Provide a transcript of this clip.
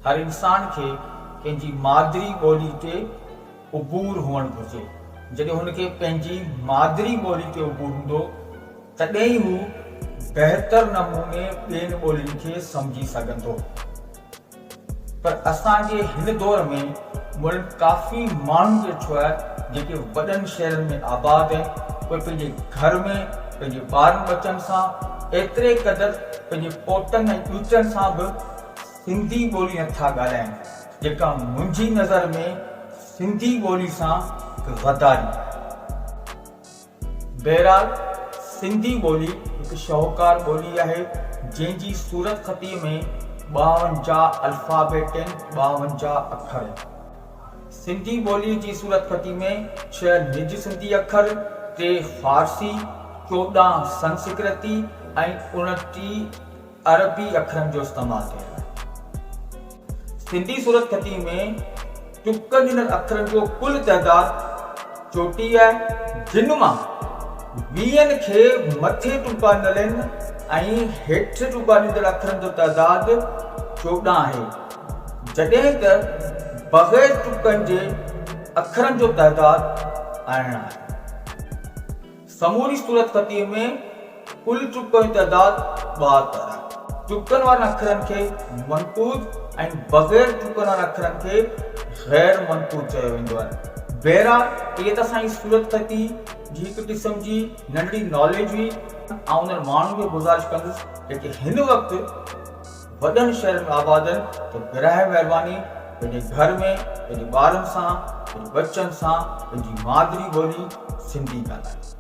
हर इंसान खे पंहिंजी मादरी ॿोली ते उबूर हुअणु घुरिजे। जॾहिं हुनखे पंहिंजी मादरी ॿोली ते उबूर हूंदो तॾहिं ई हू बहितर नमूने ॿियनि ॿोलियुनि खे सम्झी सघंदो। पर असांजे हिन दौर में मुल्क काफ़ी माण्हुनि खे ॾिठो आहे जेके वॾनि शहरनि में आबाद आहिनि, उहे पंहिंजे घर में पंहिंजे ॿारनि बचनि सां एतिरे क़दुरु पंहिंजे पोटनि ऐं ॾूचनि सां बि सिंधी ॿोली नथा ॻाल्हाइनि, जेका मुंहिंजी नज़र में सिंधी ॿोली सां गद्दारी। बहरहाल सिंधी ॿोली हिकु शाहूकार ॿोली आहे जंहिंजी सूरत ख़ती में 52 अल्फ़ाबेट आहिनि, 52 अखर आहिनि। सिंधी ॿोली जी सूरत ख़ती में 6 निज सिंधी अखर, 3 फारसी, 14 संस्कृती ऐं 29 अरबी अखरनि जो इस्तेमालु कयो आहे। सिंधी सूरत ख़ती में टुकनि ॾिनल अखरनि जो कुल तइदाद 34 आहे, जिन मां 20 खे मथे टुका ॾिनल आहिनि ऐं हेठि टुका ॾिनल अखरनि जो तइदाद 14 आहे, जॾहिं त बग़ैर टुकनि जे अखरनि जो तइदाद 18 आहे। समूरी सूरत ख़ती में कुल टुकनि जो तइदाद 72 आहे। टुकनि वारनि अखरनि खे मनक़ूद ऐं बग़ैर टुकनि वारनि अखरनि खे गैर मनक़ूद चयो वेंदो आहे। बहरहाल इहे त असांजी सूरत ख़ती जी हिकु क़िस्म जी नंढड़ी नॉलेज हुई। ऐं उन्हनि माण्हुनि खे गुज़ारिश कंदुसि जेके हिन वक़्तु वॾनि शहरनि में आबाद आहिनि त बिराए महिरबानी पंहिंजे घर में पंहिंजे ॿारनि सां, पंहिंजे बचनि सां पंहिंजी मादरी ॿोली सिंधी ॻाल्हायो।